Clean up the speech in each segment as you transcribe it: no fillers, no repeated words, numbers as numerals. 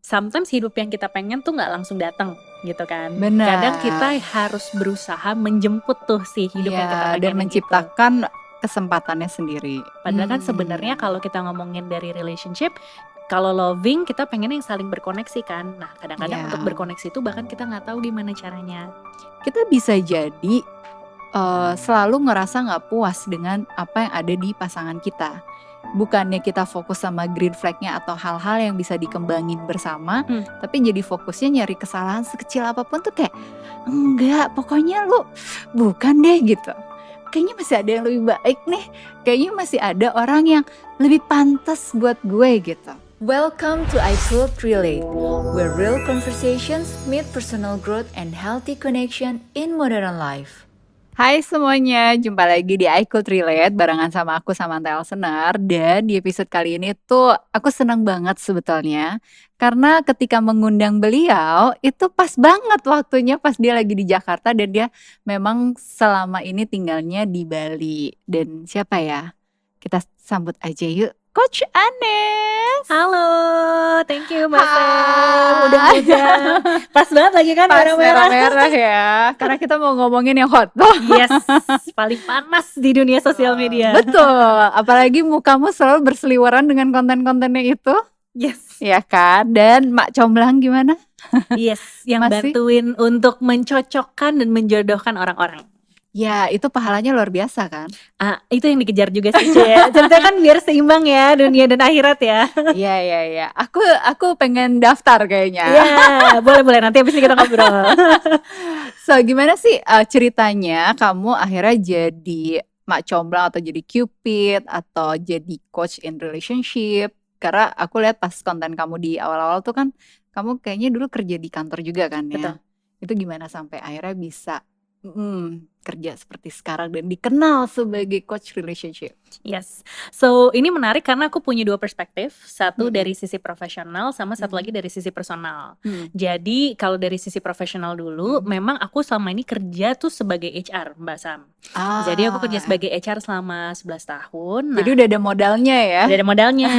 sometimes hidup yang kita pengen tuh nggak langsung datang gitu kan. Benar. Kadang kita harus berusaha menjemput tuh si hidup yang kita Iya, pengen dan gitu. menciptakan kesempatannya sendiri. Padahal kan sebenarnya kalau kita ngomongin dari relationship, kalau loving kita pengen yang saling berkoneksi kan. Nah kadang-kadang Iya. untuk berkoneksi itu bahkan kita nggak tahu gimana caranya. Kita bisa jadi selalu ngerasa nggak puas dengan apa yang ada di pasangan kita. Bukannya kita fokus sama green flag-nya atau hal-hal yang bisa dikembangin bersama, tapi jadi fokusnya nyari kesalahan sekecil apapun tuh kayak enggak, pokoknya lu bukan deh gitu. Kayaknya masih ada yang lebih baik nih. Kayaknya masih ada orang yang lebih pantas buat gue gitu. Welcome to I Could Relate, where real conversations meet personal growth and healthy connection in modern life. Hai semuanya, jumpa lagi di I Could Relate barengan sama aku Samantha Elsener. Dan di episode kali ini tuh aku senang banget sebetulnya, karena ketika mengundang beliau itu pas banget waktunya pas dia lagi di Jakarta dan dia memang selama ini tinggalnya di Bali. Dan siapa ya? Kita sambut aja yuk, Coach Anes. Halo, thank you Mbak Sam. Hai. Udah pas banget lagi kan Pas merah-merah. merah-merah ya, karena kita mau ngomongin yang hot. Yes, paling panas di dunia sosial media. Betul, apalagi mukamu selalu berseliweran dengan konten-kontennya itu. Yes. Ya kan, dan Mak Comblang gimana? Yes, yang Masih? bantuin untuk mencocokkan dan menjodohkan orang-orang. Ya, itu pahalanya luar biasa kan? Itu yang dikejar juga sih, Cie. Ceritanya kan biar seimbang ya dunia dan akhirat ya. Iya. Aku pengen daftar kayaknya. Iya, boleh nanti habis ini kita ngobrol. So, gimana sih ceritanya kamu akhirnya jadi Mak Comblang atau jadi Cupid atau jadi coach in relationship? Karena aku lihat pas konten kamu di awal-awal tuh kan kamu kayaknya dulu kerja di kantor juga kan ya. Betul. Itu gimana sampai akhirnya bisa kerja seperti sekarang dan dikenal sebagai coach relationship? Yes, so ini menarik karena aku punya dua perspektif. Satu dari sisi profesional sama satu lagi dari sisi personal. Jadi kalau dari sisi profesional dulu, memang aku selama ini kerja tuh sebagai HR Mbak Sam. Jadi aku kerja sebagai HR selama 11 tahun. Jadi udah ada modalnya ya? Udah ada modalnya.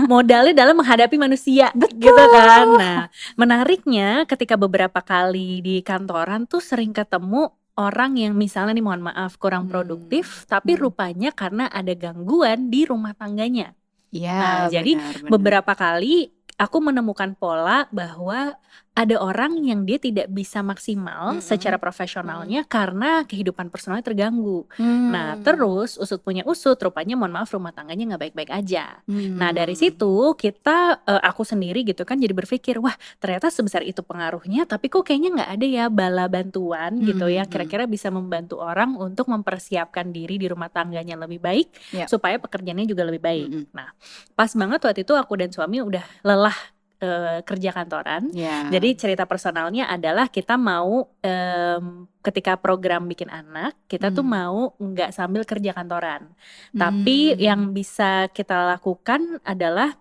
Modalnya dalam menghadapi manusia. Betul. Gitu kan. Nah menariknya ketika beberapa kali di kantoran tuh sering ketemu orang yang misalnya nih mohon maaf kurang produktif, tapi rupanya karena ada gangguan di rumah tangganya. Iya, jadi beberapa kali aku menemukan pola bahwa ada orang yang dia tidak bisa maksimal secara profesionalnya karena kehidupan personalnya terganggu. Nah terus usut punya usut, rupanya mohon maaf rumah tangganya nggak baik-baik aja. Nah dari situ kita, aku sendiri gitu kan jadi berpikir, wah ternyata sebesar itu pengaruhnya, tapi kok kayaknya nggak ada ya bala bantuan gitu ya, kira-kira bisa membantu orang untuk mempersiapkan diri di rumah tangganya lebih baik, supaya pekerjaannya juga lebih baik. Nah pas banget waktu itu aku dan suami udah lelah kerja kantoran. Jadi cerita personalnya adalah kita mau ketika program bikin anak, kita tuh mau nggak sambil kerja kantoran. Tapi yang bisa kita lakukan adalah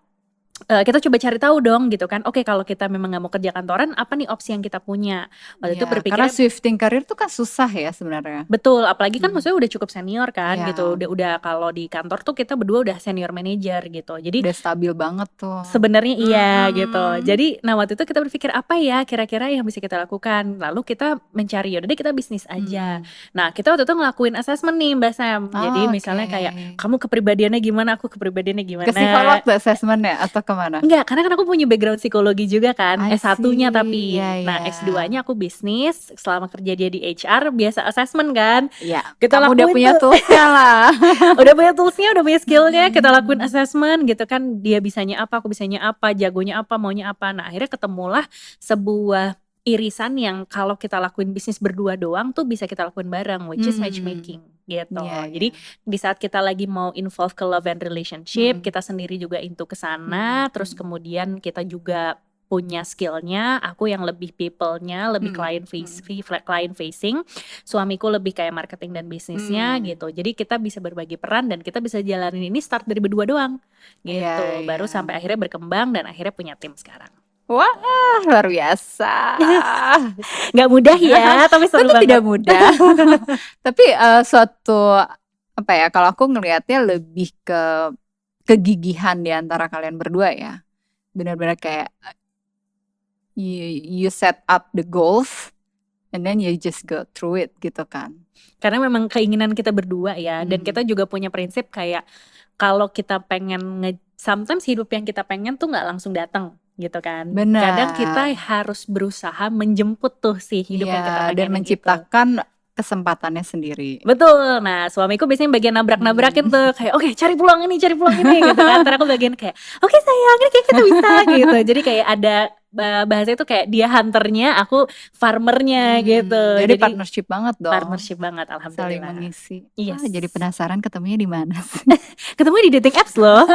kita coba cari tahu dong gitu kan. Oke, kalau kita memang nggak mau kerja kantoran, apa nih opsi yang kita punya? Waktu itu berpikir karena shifting karir tuh kan susah ya sebenarnya. Betul, apalagi kan maksudnya udah cukup senior kan gitu. Udah kalau di kantor tuh kita berdua udah senior manager gitu. Jadi udah stabil banget tuh. Sebenarnya iya gitu. Jadi waktu itu kita berpikir apa ya kira-kira yang bisa kita lakukan. Lalu kita mencari yaudah deh kita bisnis aja. Nah kita waktu itu ngelakuin assessment nih Mbak Sam. Jadi misalnya kayak kamu kepribadiannya gimana, aku kepribadiannya gimana. Ke psikolog tuh assessment-nya atau kemana? Enggak, karena kan aku punya background psikologi juga kan. S1-nya tapi. Iya. Nah S2-nya aku bisnis. Selama kerja dia di HR biasa assessment kan. Iya. Kita Kamu lakuin udah punya toolsnya lah. Udah punya toolsnya, udah punya skillnya. Kita lakuin assessment gitu kan. Dia bisanya apa, aku bisanya apa, jagonya apa, maunya apa. Nah akhirnya ketemulah sebuah irisan yang kalau kita lakuin bisnis berdua doang tuh bisa kita lakuin bareng, which is matchmaking gitu. Jadi di saat kita lagi mau involve ke love and relationship, kita sendiri juga into ke sana. Terus kemudian kita juga punya skillnya, aku yang lebih people-nya, lebih client facing, suamiku lebih kayak marketing dan bisnisnya gitu. Jadi kita bisa berbagi peran dan kita bisa jalanin ini start dari berdua doang gitu. Baru sampai akhirnya berkembang dan akhirnya punya tim sekarang. Wah, luar biasa. Gak mudah ya, tapi seru banget. Tidak mudah. Tapi suatu apa ya? Kalau aku ngelihatnya lebih ke kegigihan di antara kalian berdua ya. Benar-benar kayak you set up the goals and then you just go through it gitu kan. Karena memang keinginan kita berdua ya, dan kita juga punya prinsip kayak kalau kita pengen sometimes hidup yang kita pengen tuh nggak langsung datang gitu kan. Benar. Kadang kita harus berusaha menjemput tuh si hidup yang kita Iya, dan pengen menciptakan kesempatannya sendiri. Betul. Nah, suamiku biasanya bagian nabrak-nabrakin tuh kayak oke, cari peluang ini gitu kan. Ntar aku bagian kayak oke sayang, ini kayak kita bisa gitu. Jadi kayak ada bahasa itu kayak dia hunternya, aku farmernya gitu. Jadi partnership banget dong. Partnership banget, alhamdulillah. Saling mengisi. Yes. Jadi penasaran ketemunya di mana sih? Ketemu di dating apps loh.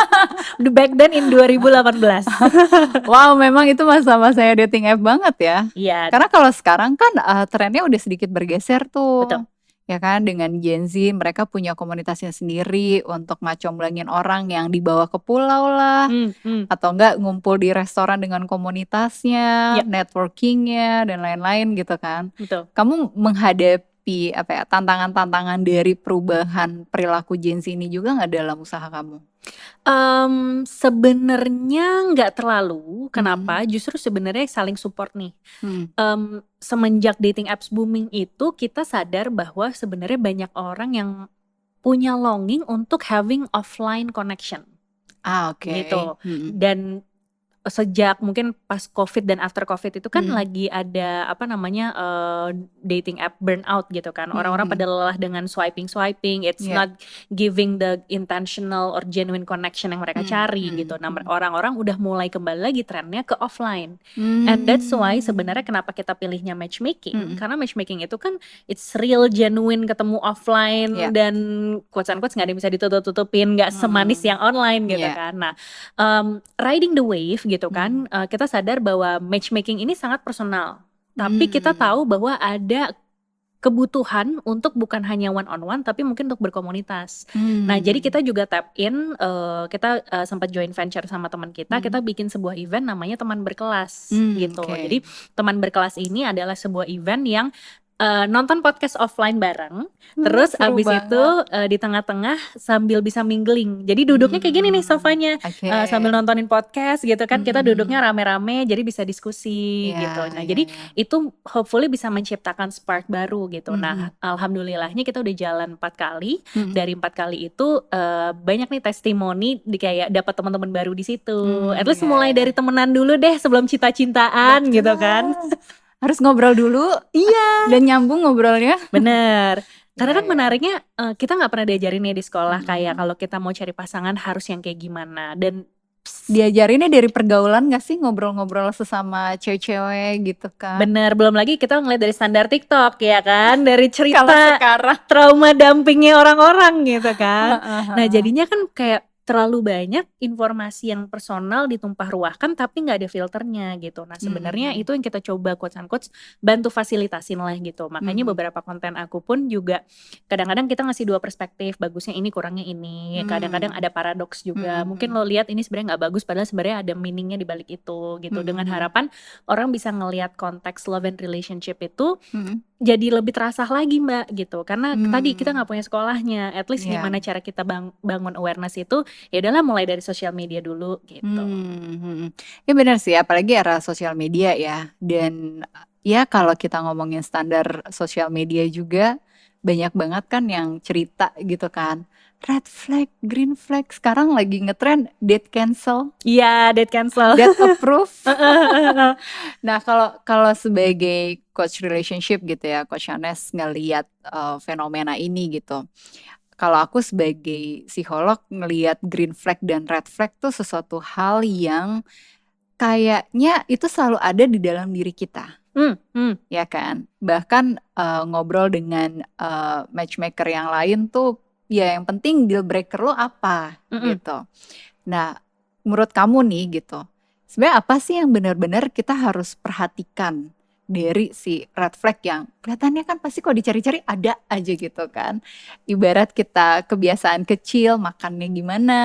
Back then in 2018. Wow, memang itu masa-masanya dating app banget ya. Iya. Karena kalau sekarang kan trennya udah sedikit bergeser tuh. Betul. Ya kan, dengan Gen Z mereka punya komunitasnya sendiri untuk ngacomblangin orang yang dibawa ke pulau lah, atau enggak ngumpul di restoran dengan komunitasnya, networkingnya dan lain-lain gitu kan. Betul. Kamu menghadapi apa ya, tantangan-tantangan dari perubahan perilaku Gen Z ini juga nggak dalam usaha kamu? Sebenarnya nggak terlalu. Kenapa? Justru sebenarnya saling support nih. Semenjak dating apps booming itu kita sadar bahwa sebenarnya banyak orang yang punya longing untuk having offline connection. Oke. Gitu. Dan sejak mungkin pas COVID dan after COVID itu kan lagi ada apa namanya dating app burnout gitu kan. Orang-orang pada lelah dengan swiping. It's not giving the intentional or genuine connection yang mereka cari gitu. Nah, orang-orang udah mulai kembali lagi trennya ke offline. And that's why sebenarnya kenapa kita pilihnya matchmaking. Karena matchmaking itu kan it's real, genuine, ketemu offline dan quotes-unquotes gak ada yang bisa ditutup-tutupin, gak semanis yang online gitu kan. Nah, riding the wave gitu kan, kita sadar bahwa matchmaking ini sangat personal. Tapi kita tahu bahwa ada kebutuhan untuk bukan hanya one on one tapi mungkin untuk berkomunitas. Nah, jadi kita juga tap in, kita sempat join venture sama teman kita, kita bikin sebuah event namanya teman berkelas gitu. Jadi teman berkelas ini adalah sebuah event yang nonton podcast offline bareng, terus abis itu di tengah-tengah sambil bisa mingling. Jadi duduknya kayak gini nih sofanya, sambil nontonin podcast gitu kan, kita duduknya rame-rame, jadi bisa diskusi gitu. Nah, jadi itu hopefully bisa menciptakan spark baru gitu. Nah, alhamdulillahnya kita udah jalan 4 kali. Dari 4 kali itu banyak nih testimoni, kayak dapat teman-teman baru di situ. At least mulai dari temenan dulu deh sebelum cinta-cintaan gitu kan. Harus ngobrol dulu, dan nyambung ngobrolnya. Bener. Karena kan menariknya kita nggak pernah diajarin nih di sekolah kayak kalau kita mau cari pasangan harus yang kayak gimana. Dan diajarinnya dari pergaulan gak sih, ngobrol-ngobrol sesama cewek-cewek gitu kan. Bener, belum lagi kita ngeliat dari standar TikTok ya kan, dari cerita trauma dumpingnya orang-orang gitu kan. Nah, jadinya kan kayak terlalu banyak informasi yang personal ditumpah ruahkan tapi nggak ada filternya gitu. Nah, sebenarnya itu yang kita coba quotes-unquotes bantu fasilitasin lah gitu. Makanya beberapa konten aku pun juga kadang-kadang kita ngasih 2 perspektif, bagusnya ini, kurangnya ini. Kadang-kadang ada paradoks juga. Mungkin lo lihat ini sebenarnya nggak bagus padahal sebenarnya ada meaningnya di balik itu gitu. Dengan harapan orang bisa ngelihat konteks love and relationship itu jadi lebih terasa lagi Mbak gitu. Karena tadi kita nggak punya sekolahnya. At least gimana cara kita bangun awareness itu, ya udahlah mulai dari sosial media dulu gitu. Ya benar sih, apalagi era sosial media ya. Dan ya kalau kita ngomongin standar sosial media juga banyak banget kan yang cerita gitu kan. Red flag, green flag, sekarang lagi ngetren date cancel. Iya, date cancel. Date approve. Nah, kalau sebagai coach relationship gitu ya, Coach Anes ngelihat fenomena ini gitu. Kalau aku sebagai psikolog ngelihat green flag dan red flag tuh sesuatu hal yang kayaknya itu selalu ada di dalam diri kita. Ya kan? Bahkan ngobrol dengan matchmaker yang lain tuh, ya yang penting deal breaker lo apa gitu. Nah, menurut kamu nih gitu, sebenarnya apa sih yang benar-benar kita harus perhatikan dari si red flag yang kelihatannya kan pasti kalau dicari-cari ada aja gitu kan. Ibarat kita kebiasaan kecil makannya gimana,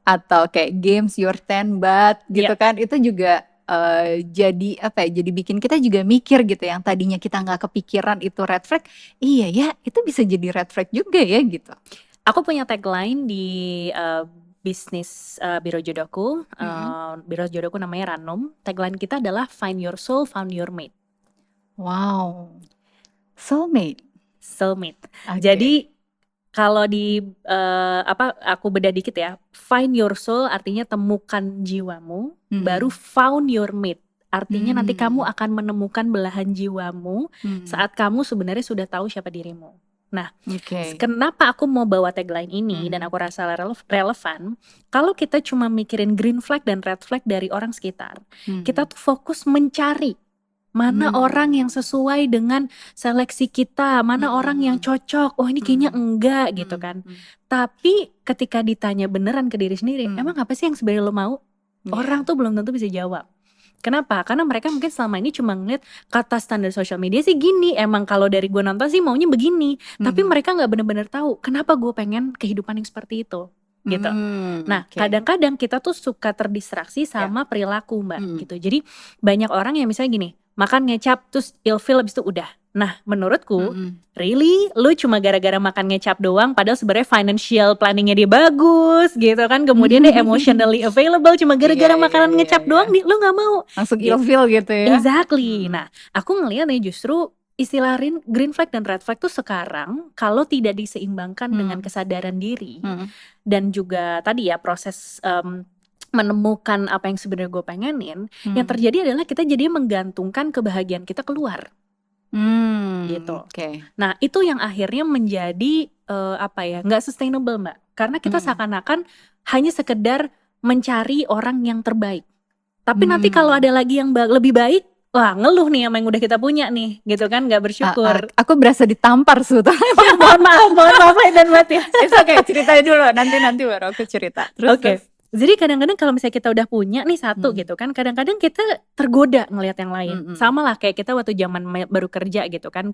atau kayak games your 10 baht gitu kan, itu juga jadi apa ya, jadi bikin kita juga mikir gitu, yang tadinya kita nggak kepikiran itu red flag, iya ya itu bisa jadi red flag juga ya gitu. Aku punya tagline di bisnis biro jodohku. Mm-mm. Biro jodohku namanya Ranum. Tagline kita adalah Find Your Soul, Found Your Mate. Wow, soulmate. Soulmate. Oke. Jadi kalau di aku beda dikit ya. Find your soul artinya temukan jiwamu. Mm-mm. Baru found your mate. Artinya nanti kamu Hmm. akan menemukan belahan jiwamu saat kamu sebenarnya sudah tahu siapa dirimu. Nah, Oke. kenapa aku mau bawa tagline ini dan aku rasa relevan? Kalau kita cuma mikirin green flag dan red flag dari orang sekitar, kita tuh fokus mencari mana orang yang sesuai dengan seleksi kita, mana orang yang cocok. Oh, ini kayaknya enggak gitu kan. Tapi ketika ditanya beneran ke diri sendiri, emang apa sih yang sebenarnya lo mau? Orang tuh belum tentu bisa jawab. Kenapa? Karena mereka mungkin selama ini cuma ngeliat kata standar sosial media sih gini. Emang kalau dari gue nonton sih maunya begini. Tapi mereka nggak benar-benar tahu kenapa gue pengen kehidupan yang seperti itu. Gitu. Nah, kadang-kadang kita tuh suka terdistraksi sama perilaku, Mbak, gitu. Jadi banyak orang yang misalnya gini, makan ngecap terus ilfeel abis itu udah. Nah, menurutku really lu cuma gara-gara makan ngecap doang padahal sebenarnya financial planningnya dia bagus gitu kan. Kemudian dia emotionally available cuma gara-gara makanan ngecap doang lu gak mau. Langsung ilfeel gitu ya. Exactly. Nah, aku ngeliat nih justru istilah green flag dan red flag tuh sekarang kalau tidak diseimbangkan dengan kesadaran diri dan juga tadi ya proses menemukan apa yang sebenarnya gue pengenin, yang terjadi adalah kita jadi menggantungkan kebahagiaan kita keluar. Gitu. Nah, itu yang akhirnya menjadi nggak sustainable, Mbak. Karena kita seakan-akan hanya sekedar mencari orang yang terbaik. Tapi nanti kalau ada lagi yang lebih baik, wah ngeluh nih sama yang udah kita punya nih, gitu kan, nggak bersyukur. Aku berasa ditampar sebetulnya. mohon maaf dan mati ya. It's okay, ceritain dulu, nanti baru aku cerita. Terus. Jadi kadang-kadang kalau misalnya kita udah punya nih satu gitu kan, kadang-kadang kita tergoda ngelihat yang lain. Sama lah kayak kita waktu zaman baru kerja gitu kan,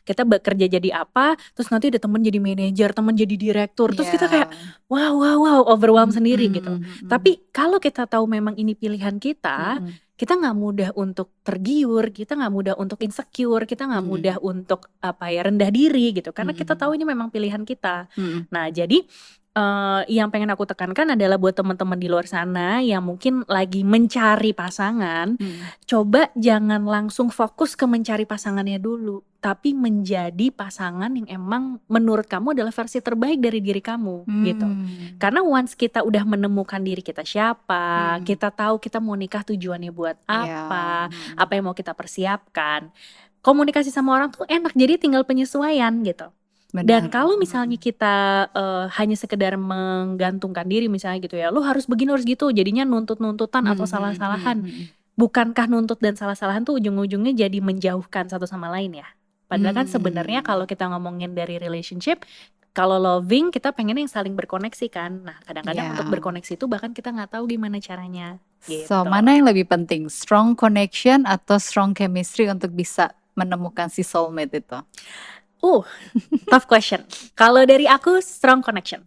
kita bekerja jadi apa, terus nanti ada temen jadi manajer, temen jadi direktur, terus kita kayak wow overwhelm sendiri gitu. Tapi kalau kita tahu memang ini pilihan kita, kita nggak mudah untuk tergiur, kita nggak mudah untuk insecure, kita nggak mudah untuk rendah diri gitu, karena kita tahu ini memang pilihan kita. Nah, jadi yang pengen aku tekankan adalah buat teman-teman di luar sana yang mungkin lagi mencari pasangan, coba jangan langsung fokus ke mencari pasangannya dulu, tapi menjadi pasangan yang emang menurut kamu adalah versi terbaik dari diri kamu gitu. Karena once kita udah menemukan diri kita siapa, kita tahu kita mau nikah tujuannya buat apa yang mau kita persiapkan, komunikasi sama orang tuh enak, jadi tinggal penyesuaian gitu. Benar. Dan kalau misalnya kita hanya sekedar menggantungkan diri misalnya gitu ya, lu harus begini harus gitu, jadinya nuntut-nuntutan atau salah-salahan. Bukankah nuntut dan salah-salahan tuh ujung-ujungnya jadi menjauhkan satu sama lain ya? Padahal kan sebenarnya kalau kita ngomongin dari relationship, kalau loving kita pengen yang saling berkoneksi kan. Nah, kadang-kadang untuk berkoneksi itu bahkan kita nggak tahu gimana caranya. Gitu. So mana yang lebih penting, strong connection atau strong chemistry untuk bisa menemukan si soulmate itu? Tough question. Kalau dari aku strong connection.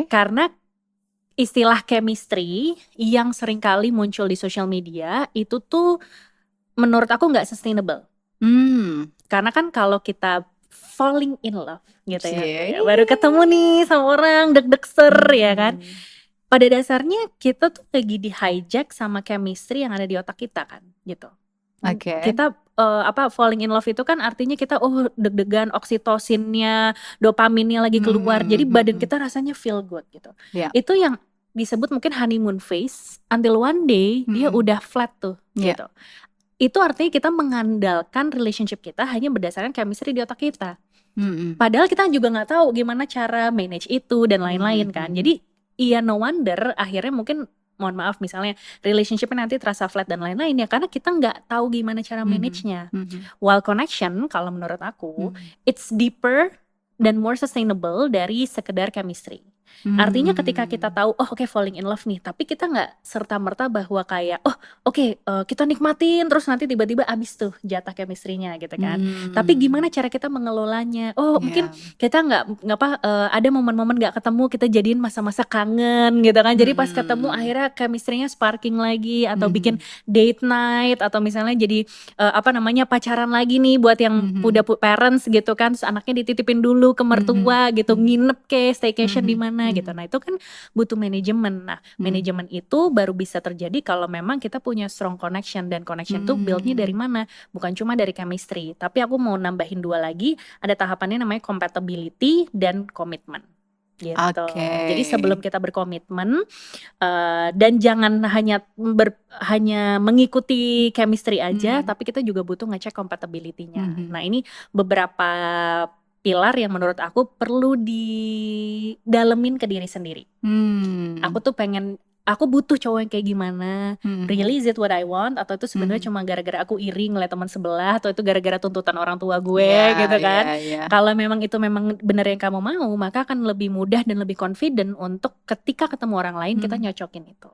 Karena istilah chemistry yang seringkali muncul di social media itu tuh menurut aku nggak sustainable. Karena kan kalau kita falling in love gitu ya, baru ketemu nih sama orang deg-deg ya kan. Pada dasarnya kita tuh lagi di hijack sama chemistry yang ada di otak kita kan gitu. Kita falling in love itu kan artinya kita deg-degan, oksitosinnya, dopaminnya lagi keluar, jadi badan kita rasanya feel good gitu. Itu yang disebut mungkin honeymoon phase, until one day dia udah flat tuh gitu. Itu artinya kita mengandalkan relationship kita hanya berdasarkan chemistry di otak kita. Padahal kita juga nggak tahu gimana cara manage itu dan lain-lain kan. Jadi no wonder akhirnya mungkin mohon maaf misalnya relationship-nya nanti terasa flat dan lain-lain ya, karena kita nggak tahu gimana cara manage-nya. While connection kalau menurut aku it's deeper dan more sustainable dari sekedar chemistry. Artinya ketika kita tahu falling in love nih, tapi kita nggak serta-merta bahwa kayak kita nikmatin terus nanti tiba-tiba abis tuh jatah chemistry-nya gitu kan. Tapi gimana cara kita mengelolanya? Mungkin kita ada momen-momen nggak ketemu, kita jadiin masa-masa kangen gitu kan. Jadi pas ketemu akhirnya chemistry-nya sparking lagi, atau bikin date night, atau misalnya jadi pacaran lagi nih buat yang udah parents gitu kan, terus anaknya dititipin dulu ke mertua gitu, nginep staycation di mana gimana gitu. Nah itu kan butuh manajemen. Nah manajemen itu baru bisa terjadi kalau memang kita punya strong connection, dan connection itu build-nya dari mana? Bukan cuma dari chemistry, tapi aku mau nambahin 2 lagi, ada tahapannya namanya compatibility dan komitmen gitu. Jadi sebelum kita berkomitmen dan jangan hanya mengikuti chemistry aja, tapi kita juga butuh ngecek compatibility-nya. Nah ini beberapa pilar yang menurut aku perlu didalemin ke diri sendiri. Aku butuh cowok yang kayak gimana, really is it what I want, atau itu sebenarnya cuma gara-gara aku iri ngeliat teman sebelah, atau itu gara-gara tuntutan orang tua gue gitu kan. Kalau memang itu memang bener yang kamu mau, maka akan lebih mudah dan lebih confident untuk ketika ketemu orang lain kita nyocokin itu.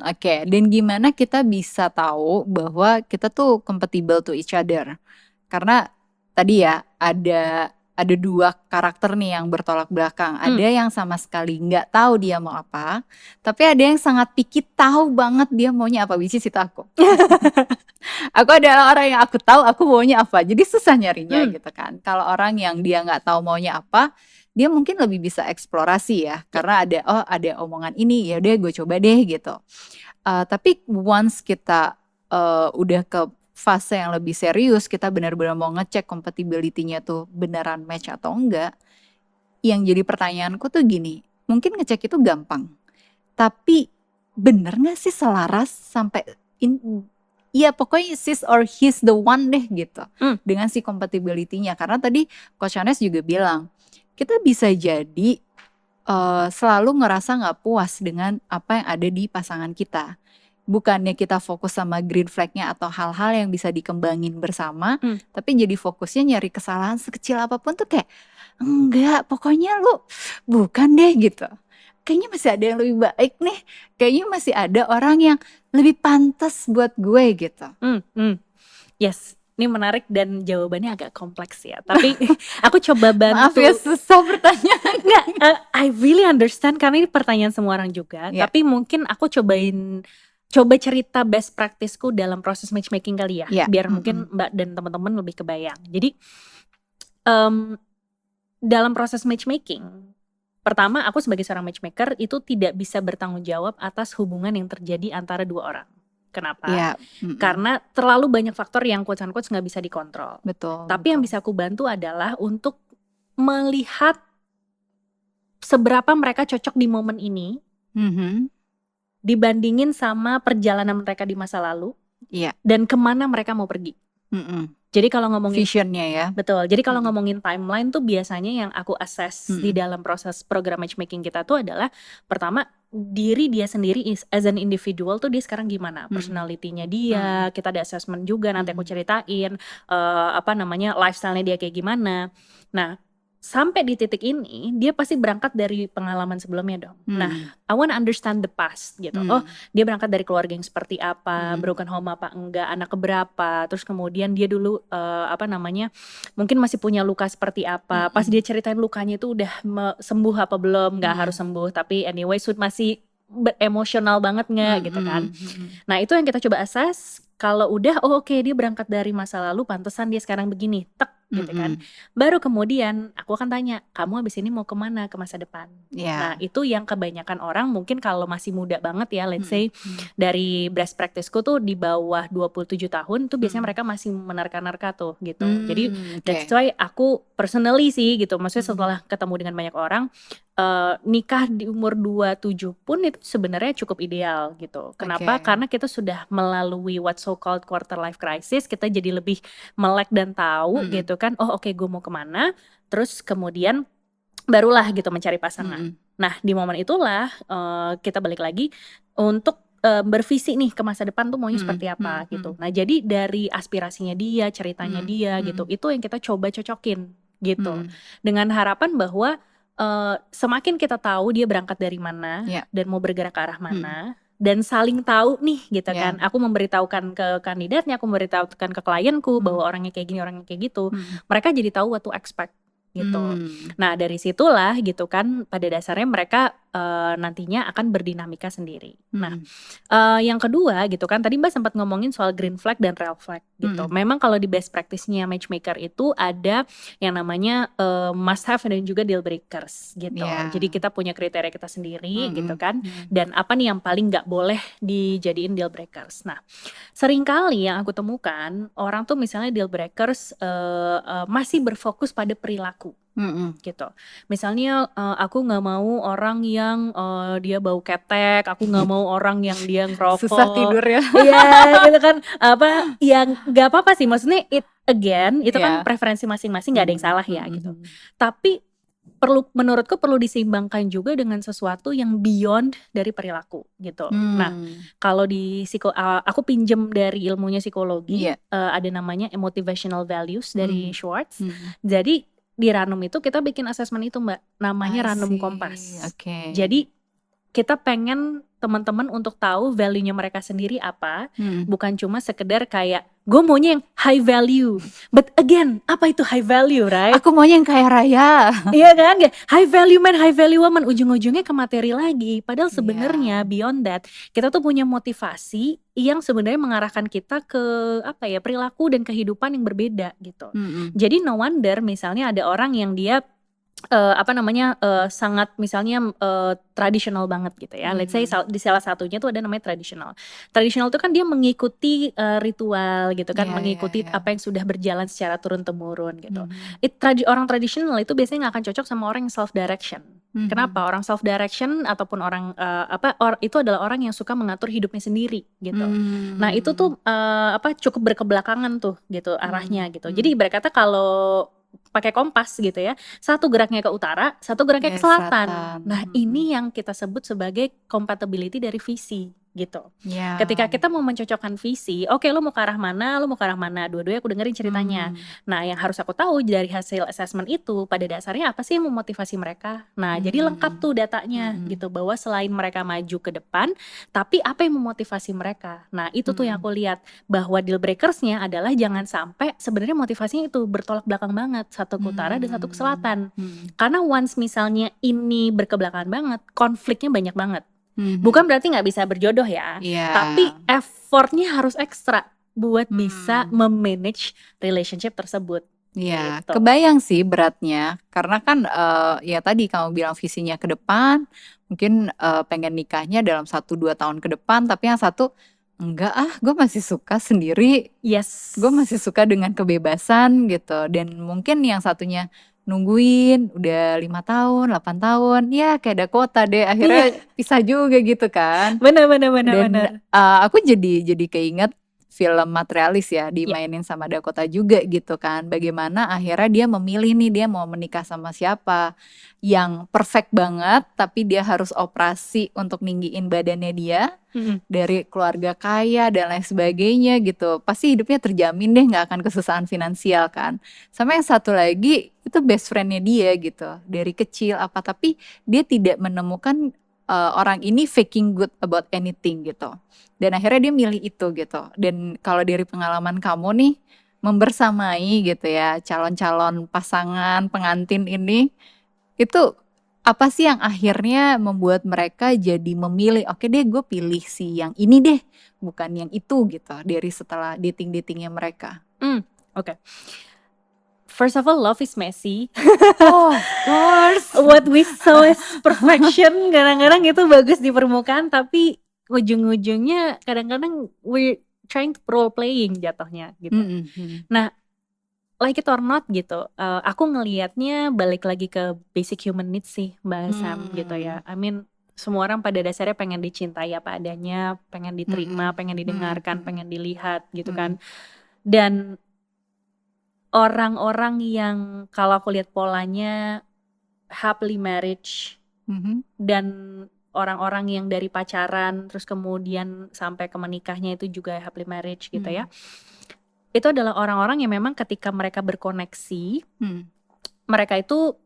Oke. Dan gimana kita bisa tahu bahwa kita tuh compatible to each other? Karena tadi ya ada 2 karakter nih yang bertolak belakang. Ada yang sama sekali nggak tahu dia mau apa, tapi ada yang sangat picky tahu banget dia maunya apa. Which is itu aku. Aku adalah orang yang aku tahu aku maunya apa, jadi susah nyarinya gitu kan. Kalau orang yang dia nggak tahu maunya apa, dia mungkin lebih bisa eksplorasi ya, karena ada omongan ini, ya udah gue coba deh gitu. Tapi once kita udah ke fase yang lebih serius, kita benar-benar mau ngecek compatibility-nya tuh beneran match atau enggak. Yang jadi pertanyaanku tuh gini, mungkin ngecek itu gampang, tapi bener nggak sih selaras sampai ya pokoknya sis or he's the one deh gitu dengan si compatibility-nya. Karena tadi Coach Anes juga bilang, kita bisa jadi selalu ngerasa nggak puas dengan apa yang ada di pasangan kita. Bukannya kita fokus sama green flag-nya atau hal-hal yang bisa dikembangin bersama, tapi jadi fokusnya nyari kesalahan sekecil apapun tuh kayak, enggak, pokoknya lu bukan deh gitu. Kayaknya masih ada yang lebih baik nih. Kayaknya masih ada orang yang lebih pantas buat gue gitu. Yes, ini menarik dan jawabannya agak kompleks ya. Tapi aku coba bantu. Maaf ya, susah pertanyaan. Enggak, I really understand karena ini pertanyaan semua orang juga. Tapi mungkin aku coba cerita best practice-ku dalam proses matchmaking kali ya, biar mungkin Mbak dan teman-teman lebih kebayang. Jadi dalam proses matchmaking, pertama aku sebagai seorang matchmaker itu tidak bisa bertanggung jawab atas hubungan yang terjadi antara 2 orang. Kenapa? Karena terlalu banyak faktor yang quotes-unquotes nggak bisa dikontrol. Tapi yang bisa aku bantu adalah untuk melihat seberapa mereka cocok di momen ini, dibandingin sama perjalanan mereka di masa lalu, dan kemana mereka mau pergi. Jadi kalau ngomongin visionnya ya. Betul. Jadi kalau ngomongin timeline tuh biasanya yang aku assess di dalam proses program matchmaking kita tuh adalah pertama diri dia sendiri as an individual tuh dia sekarang gimana, personality-nya dia, kita ada assessment juga nanti aku ceritain lifestyle-nya dia kayak gimana. Nah, sampai di titik ini dia pasti berangkat dari pengalaman sebelumnya dong. Nah, I wanna understand the past gitu. Oh, dia berangkat dari keluarga yang seperti apa, broken home apa enggak, anak keberapa, terus kemudian dia dulu mungkin masih punya luka seperti apa. Pas dia ceritain lukanya itu udah sembuh apa belum, nggak harus sembuh, tapi anyway masih emosional banget nggak gitu kan. Nah, itu yang kita coba assess. Kalau udah oke, dia berangkat dari masa lalu, pantesan dia sekarang begini, gitu kan. Baru kemudian aku akan tanya, kamu abis ini mau kemana ke masa depan? Nah, itu yang kebanyakan orang mungkin kalau masih muda banget ya, let's say dari best practice-ku tuh di bawah 27 tahun tuh biasanya mereka masih menerka-nerka tuh gitu. Jadi that's why aku personally sih gitu, maksudnya setelah ketemu dengan banyak orang, nikah di umur 27 pun itu sebenarnya cukup ideal gitu. Kenapa? Karena kita sudah melalui what so called quarter life crisis, kita jadi lebih melek dan tahu gitu kan. Oh oke, gue mau kemana, terus kemudian barulah gitu mencari pasangan. Nah, di momen itulah kita balik lagi untuk bervisi nih ke masa depan tuh maunya seperti apa gitu. Nah, jadi dari aspirasinya dia, ceritanya dia gitu, itu yang kita coba cocokin gitu. Dengan harapan bahwa semakin kita tahu dia berangkat dari mana dan mau bergerak ke arah mana, dan saling tahu nih gitu kan. Aku memberitahukan ke kandidatnya, aku memberitahukan ke klienku bahwa orangnya kayak gini, orangnya kayak gitu. Mereka jadi tahu what to expect gitu. Nah, dari situlah gitu kan pada dasarnya mereka nantinya akan berdinamika sendiri. Nah, Mm-mm. yang kedua gitu kan, tadi Mbak sempat ngomongin soal green flag dan red flag gitu. Mm-mm. Memang kalau di best practice-nya matchmaker itu ada yang namanya must have dan juga deal breakers gitu. Ya. Jadi kita punya kriteria kita sendiri gitu Mm-mm. kan. Mm. Dan apa nih yang paling nggak boleh dijadiin deal breakers. Nah, seringkali yang aku temukan orang tuh misalnya deal breakers masih berfokus pada perilaku Mm-mm. gitu. Misalnya aku nggak mau orang yang dia bau ketek, aku nggak mau orang yang dia Susah tidur ngerokok. ya. Iya gitu kan, apa yang nggak apa-apa sih, maksudnya itu kan Ya. preferensi masing-masing, nggak ada yang salah ya Mm-mm. gitu. Tapi menurutku perlu diseimbangkan juga dengan sesuatu yang beyond dari perilaku gitu. Nah, kalau di aku pinjem dari ilmunya psikologi, Iya. ada namanya motivational values dari Schwartz. Mm. Jadi di Ranum itu kita bikin assessment itu Mbak, namanya I Ranum see. Kompas. Oke. Jadi kita pengen teman-teman untuk tahu value-nya mereka sendiri apa, bukan cuma sekedar kayak gue maunya yang high value. But again, apa itu high value, right? Aku maunya yang kaya raya. Iya kan, kayak high value man, high value woman, ujung-ujungnya ke materi lagi. Padahal Iya. sebenarnya beyond that, kita tuh punya motivasi yang sebenarnya mengarahkan kita ke apa ya, perilaku dan kehidupan yang berbeda gitu. Mm-mm. Jadi no wonder misalnya ada orang yang dia sangat misalnya tradisional banget gitu ya. Let's say di salah satunya tuh ada namanya tradisional. Tradisional tuh kan dia mengikuti ritual gitu kan, Iya, mengikuti iya, iya. apa yang sudah berjalan secara turun temurun gitu. Mhm. Orang tradisional itu biasanya nggak akan cocok sama orang yang self direction. Mhm. Kenapa? Orang self direction ataupun orang itu adalah orang yang suka mengatur hidupnya sendiri gitu. Nah itu tuh cukup berkebelakangan tuh gitu arahnya gitu. Jadi ibarat kata kalau pakai kompas gitu ya, satu geraknya ke utara, satu geraknya ke selatan. Nah ini yang kita sebut sebagai compatibility dari visi gitu. Ya. Ketika kita mau mencocokkan visi, oke lo mau ke arah mana, dua-duanya aku dengerin ceritanya. Nah yang harus aku tahu dari hasil assessment itu pada dasarnya apa sih yang memotivasi mereka. Nah jadi lengkap tuh datanya gitu, bahwa selain mereka maju ke depan, tapi apa yang memotivasi mereka. Nah itu tuh yang aku lihat, bahwa deal breakersnya adalah jangan sampai sebenarnya motivasinya itu bertolak belakang banget, satu ke utara dan satu ke selatan. Karena once misalnya ini berkebelakangan banget, konfliknya banyak banget. Bukan berarti nggak bisa berjodoh ya, tapi effortnya harus ekstra buat bisa memanage relationship tersebut. Iya, Gitu. kebayang sih beratnya. Karena kan ya tadi kamu bilang visinya ke depan, mungkin pengen nikahnya dalam 1-2 tahun ke depan, tapi yang satu enggak gue masih suka sendiri. Yes. Gue masih suka dengan kebebasan gitu. Dan mungkin yang satunya nungguin udah 5 tahun, 8 tahun, ya kayak Dakota deh, akhirnya pisah juga gitu kan. Benar. Dan aku jadi keinget film Materialis ya, dimainin sama Dakota juga gitu kan. Bagaimana akhirnya dia memilih nih, dia mau menikah sama siapa yang perfect banget, tapi dia harus operasi untuk ninggiin badannya dia dari keluarga kaya dan lain sebagainya gitu. Pasti hidupnya terjamin deh, gak akan kesusahan finansial kan. Sama yang satu lagi itu best friendnya dia gitu, dari kecil tapi dia tidak menemukan orang ini faking good about anything gitu. Dan akhirnya dia milih itu gitu. Dan kalau dari pengalaman kamu nih, membersamai gitu ya calon-calon pasangan pengantin ini, itu apa sih yang akhirnya membuat mereka jadi memilih, oke deh gue pilih si yang ini deh, bukan yang itu gitu, dari setelah dating-datingnya mereka? Oke. First of all, love is messy. Of course. What we saw as perfection kadang-kadang itu bagus di permukaan, tapi ujung-ujungnya kadang-kadang we're trying to role playing jatuhnya gitu. Nah, like it or not gitu, aku ngelihatnya balik lagi ke basic human needs sih Mbak Sam gitu ya. I mean semua orang pada dasarnya pengen dicintai apa adanya, pengen diterima, pengen didengarkan, pengen dilihat gitu kan. Dan orang-orang yang kalau aku lihat polanya happily marriage dan orang-orang yang dari pacaran terus kemudian sampai ke menikahnya itu juga happily marriage gitu ya. Itu adalah orang-orang yang memang ketika mereka berkoneksi, mereka itu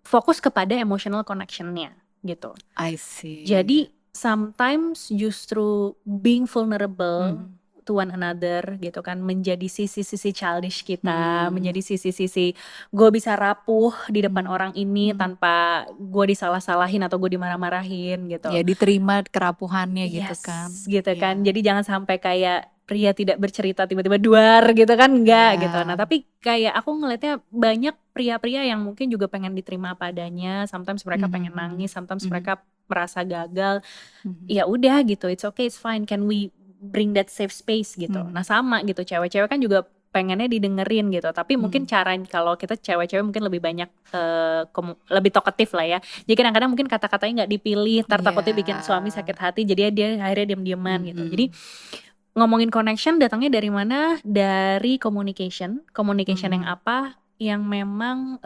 fokus kepada emotional connection-nya gitu. I see. Jadi sometimes justru being vulnerable to one another gitu kan, menjadi sisi-sisi childish kita, menjadi sisi-sisi gue bisa rapuh di depan orang ini tanpa gue disalah-salahin atau gue dimarah-marahin gitu. Ya diterima kerapuhannya gitu Yes, kan. gitu kan. Jadi jangan sampai kayak pria tidak bercerita tiba-tiba duar gitu kan, enggak gitu. Nah tapi kayak aku ngelihatnya banyak pria-pria yang mungkin juga pengen diterima apa adanya. Sometimes mereka pengen nangis, sometimes mereka merasa gagal. Ya udah gitu, it's okay, it's fine. Can we bring that safe space gitu. Nah sama gitu, cewek-cewek kan juga pengennya didengerin gitu. Tapi mungkin cara kalau kita cewek-cewek mungkin lebih banyak lebih talkative lah ya. Jadi kadang-kadang mungkin kata-katanya nggak dipilih, ntar takutnya bikin suami sakit hati. Jadi dia akhirnya diam-diaman gitu. Jadi ngomongin connection datangnya dari mana? Dari communication yang apa? Yang memang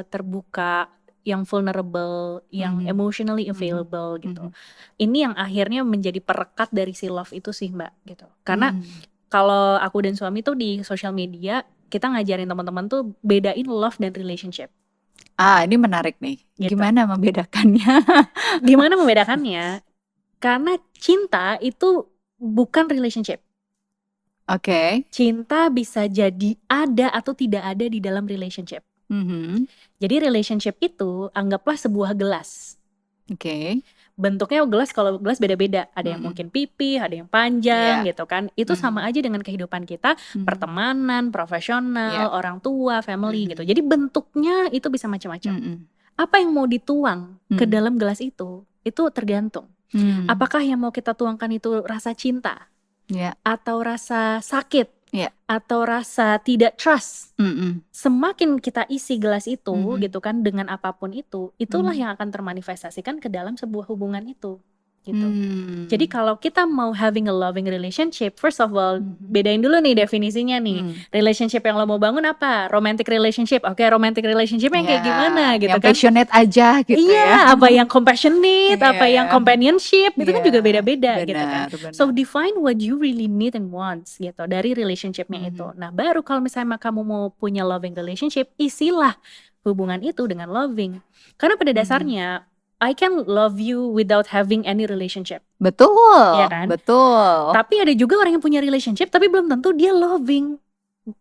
terbuka, yang vulnerable, yang emotionally available gitu. Ini yang akhirnya menjadi perekat dari si love itu sih Mbak gitu. Karena kalau aku dan suami tuh di social media kita ngajarin teman-teman tuh bedain love dan relationship. Ini menarik nih. Gitu. Gimana membedakannya? Gimana membedakannya? Karena cinta itu bukan relationship. Oke. Cinta bisa jadi ada atau tidak ada di dalam relationship. Jadi relationship itu anggaplah sebuah gelas. Oke. Bentuknya gelas, kalau gelas beda-beda. Ada yang mungkin pipih, ada yang panjang gitu kan. Itu sama aja dengan kehidupan kita, pertemanan, profesional, orang tua, family gitu. Jadi bentuknya itu bisa macam-macam. Apa yang mau dituang ke dalam gelas itu tergantung. Apakah yang mau kita tuangkan itu rasa cinta? Atau rasa sakit? Atau rasa tidak trust? Semakin kita isi gelas itu gitu kan dengan apapun itu, itulah yang akan termanifestasikan ke dalam sebuah hubungan itu gitu. Jadi kalau kita mau having a loving relationship, first of all bedain dulu nih definisinya nih. Relationship yang lo mau bangun apa? Romantic relationship. Oke, romantic relationship yang kayak gimana gitu yang kan? passionate aja gitu Iya, apa yang compassionate, apa yang companionship, itu kan juga beda-beda gitu kan. So define what you really need and wants gitu dari relationshipnya itu. Nah baru kalau misalnya kamu mau punya loving relationship, isilah hubungan itu dengan loving. Karena pada dasarnya I can love you without having any relationship. Betul, Iya kan? betul. Tapi ada juga orang yang punya relationship tapi belum tentu dia loving.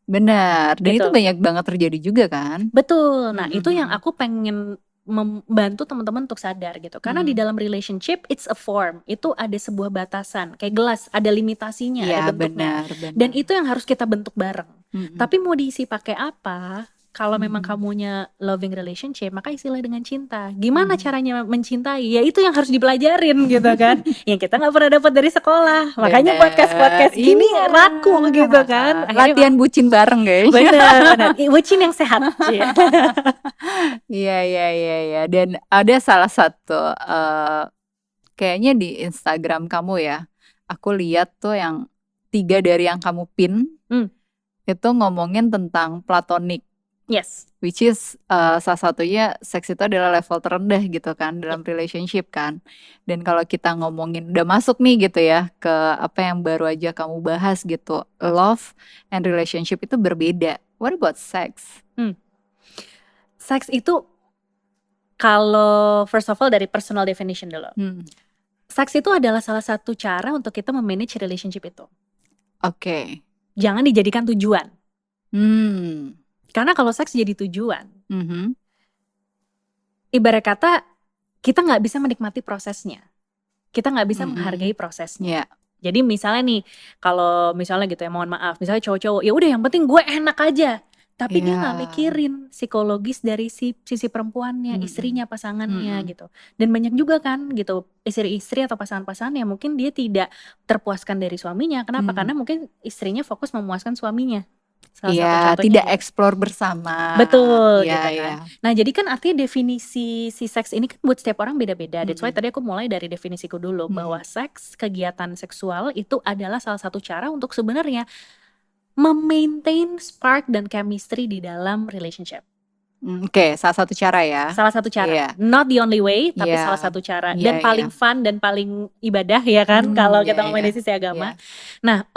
Benar, dan Gitu. itu banyak banget terjadi juga kan. Betul. Nah itu yang aku pengen membantu teman-teman untuk sadar gitu. Karena di dalam relationship it's a form. Itu ada sebuah batasan. Kayak gelas, ada limitasinya, ada bentuknya. Benar. Dan itu yang harus kita bentuk bareng. Tapi mau diisi pakai apa? Kalau memang kamunya loving relationship, maka isilah dengan cinta. Gimana caranya mencintai? Ya itu yang harus dipelajarin gitu kan. Yang kita gak pernah dapat dari sekolah. Makanya podcast-podcast gini raku gitu kan. Akhirnya latihan bucin bareng guys. Benar. Bucin yang sehat. Iya. Dan ada salah satu kayaknya di Instagram kamu ya, aku lihat tuh yang 3 dari yang kamu pin itu ngomongin tentang platonic. Yes. Which is salah satunya seks itu adalah level terendah gitu kan dalam relationship kan. Dan kalau kita ngomongin udah masuk nih gitu ya ke apa yang baru aja kamu bahas gitu, love and relationship itu berbeda. What about sex? Seks itu kalau first of all dari personal definition dulu. Seks itu adalah salah satu cara untuk kita memanage relationship itu. Oke. Jangan dijadikan tujuan. Karena kalau seks jadi tujuan, ibarat kata kita nggak bisa menikmati prosesnya, kita nggak bisa menghargai prosesnya. Jadi misalnya nih, kalau misalnya gitu ya, mohon maaf, misalnya cowok-cowok, ya udah yang penting gue enak aja, tapi dia nggak mikirin psikologis dari sisi perempuannya, istrinya, pasangannya gitu. Dan banyak juga kan gitu istri-istri atau pasangan-pasangan yang mungkin dia tidak terpuaskan dari suaminya. Kenapa? Karena mungkin istrinya fokus memuaskan suaminya. Tidak explore bersama. Betul gitu kan. Nah jadi kan artinya definisi si seks ini kan buat setiap orang beda-beda. That's why tadi aku mulai dari definisiku dulu, bahwa seks, kegiatan seksual itu adalah salah satu cara untuk sebenarnya memaintain spark dan chemistry di dalam relationship. Oke, salah satu cara ya. Salah satu cara, not the only way, tapi salah satu cara, dan paling fun dan paling ibadah ya kan, kalau kita ngomongin dari sisi agama. Nah,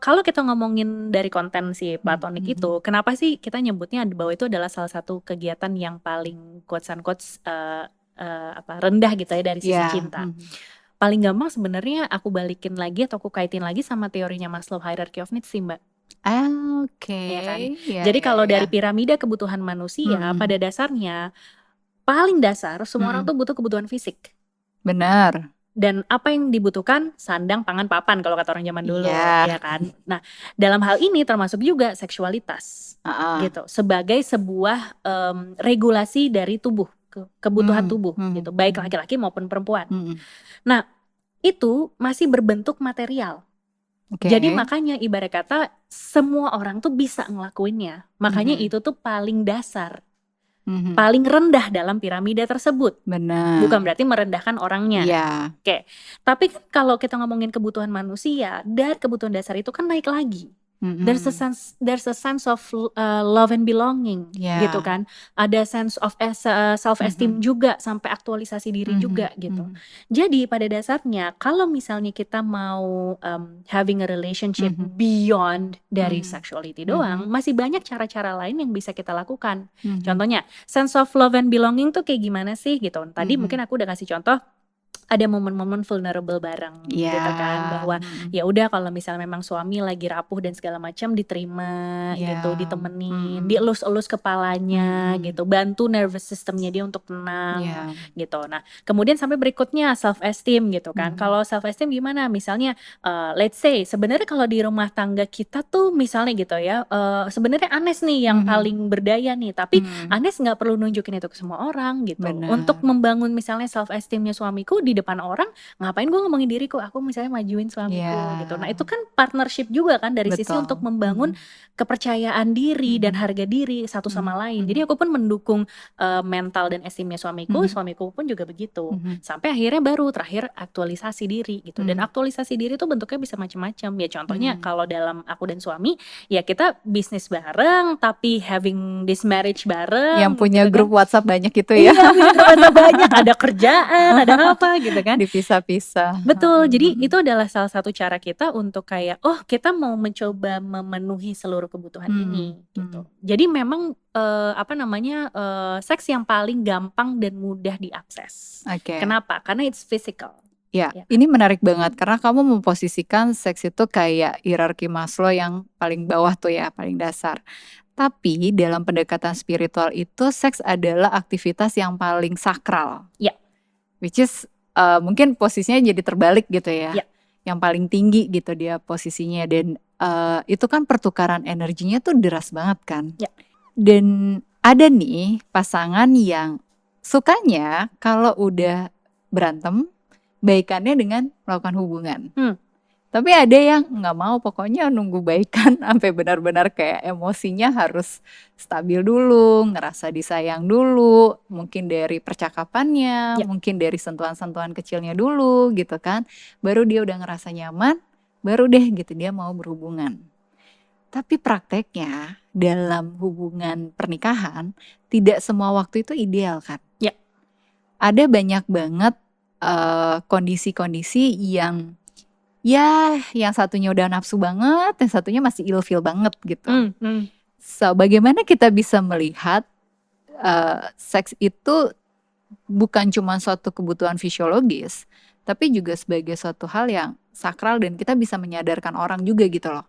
kalau kita ngomongin dari konten si platonic itu, kenapa sih kita nyebutnya bahwa itu adalah salah satu kegiatan yang paling quotes unquotes rendah gitu ya dari sisi cinta. paling gampang sebenarnya aku balikin lagi atau aku kaitin lagi sama teorinya Maslow Hierarchy of Needs sih, Mbak. Oke, Iya kan? ya Jadi ya kalau dari ya. piramida kebutuhan manusia, pada dasarnya paling dasar semua orang tuh butuh kebutuhan fisik. Benar. Dan apa yang dibutuhkan? Sandang, pangan, papan kalau kata orang zaman dulu, Iya. ya kan? Nah, dalam hal ini termasuk juga seksualitas, gitu. Sebagai sebuah regulasi dari tubuh, kebutuhan tubuh, gitu. Baik laki-laki maupun perempuan. Nah, itu masih berbentuk material. Jadi makanya ibarat kata semua orang tuh bisa ngelakuinnya. Makanya itu tuh paling dasar. Paling rendah dalam piramida tersebut. Benar. Bukan berarti merendahkan orangnya. Iya. Oke. Tapi kan kalau kita ngomongin kebutuhan manusia, dari kebutuhan dasar itu kan naik lagi. There's a sense of love and belonging, gitu kan. Ada sense of self esteem juga, sampai aktualisasi diri juga gitu. Jadi pada dasarnya kalau misalnya kita mau having a relationship beyond dari sexuality doang, masih banyak cara-cara lain yang bisa kita lakukan. Contohnya sense of love and belonging tuh kayak gimana sih gitu. Tadi mungkin aku udah kasih contoh, ada momen-momen vulnerable bareng, gitu kan, bahwa ya udah kalau misalnya memang suami lagi rapuh dan segala macam diterima, gitu, ditemenin, dielus-elus kepalanya, gitu, bantu nervous systemnya dia untuk tenang, gitu. Nah, kemudian sampai berikutnya self esteem, gitu kan. Kalau self esteem gimana? Misalnya, let's say sebenarnya kalau di rumah tangga kita tuh misalnya gitu ya, sebenarnya Anes nih yang paling berdaya nih, tapi Anes nggak perlu nunjukin itu ke semua orang, gitu. Benar. Untuk membangun misalnya self esteemnya suamiku di depan orang, ngapain gue ngomongin diriku, aku misalnya majuin suamiku, gitu. Nah itu kan partnership juga kan dari sisi untuk membangun kepercayaan diri dan harga diri satu sama lain. Jadi aku pun mendukung mental dan esteemnya suamiku, suamiku pun juga begitu. Sampai akhirnya baru terakhir aktualisasi diri gitu. Dan aktualisasi diri itu bentuknya bisa macam-macam. Ya contohnya kalau dalam aku dan suami, ya kita bisnis bareng tapi having this marriage bareng. Yang punya gitu grup kan. WhatsApp banyak gitu ya. Iya, punya grup WhatsApp banyak, ada kerjaan, ada apa gitu kan. Dipisah-pisah. Betul, jadi itu adalah salah satu cara kita untuk kayak, oh kita mau mencoba memenuhi seluruh kebutuhan ini gitu. Jadi memang seks yang paling gampang dan mudah diakses. Kenapa? Karena it's physical. Ya, ini menarik banget karena kamu memposisikan seks itu kayak hierarki Maslow yang paling bawah tuh ya, paling dasar. Tapi dalam pendekatan spiritual itu seks adalah aktivitas yang paling sakral. Ya. Which is mungkin posisinya jadi terbalik gitu ya. Yang paling tinggi gitu dia posisinya, dan itu kan pertukaran energinya tuh deras banget kan. Dan ada nih pasangan yang sukanya kalau udah berantem baikannya dengan melakukan hubungan. Tapi ada yang nggak mau, pokoknya nunggu baikan sampai benar-benar kayak emosinya harus stabil dulu, ngerasa disayang dulu, mungkin dari percakapannya, mungkin dari sentuhan-sentuhan kecilnya dulu gitu kan. Baru dia udah ngerasa nyaman, baru deh gitu dia mau berhubungan. Tapi prakteknya dalam hubungan pernikahan tidak semua waktu itu ideal kan. Ada banyak banget kondisi-kondisi yang yang satunya udah nafsu banget, yang satunya masih ilfeel banget gitu. So, bagaimana kita bisa melihat seks itu bukan cuma suatu kebutuhan fisiologis, tapi juga sebagai suatu hal yang sakral, dan kita bisa menyadarkan orang juga gitu loh.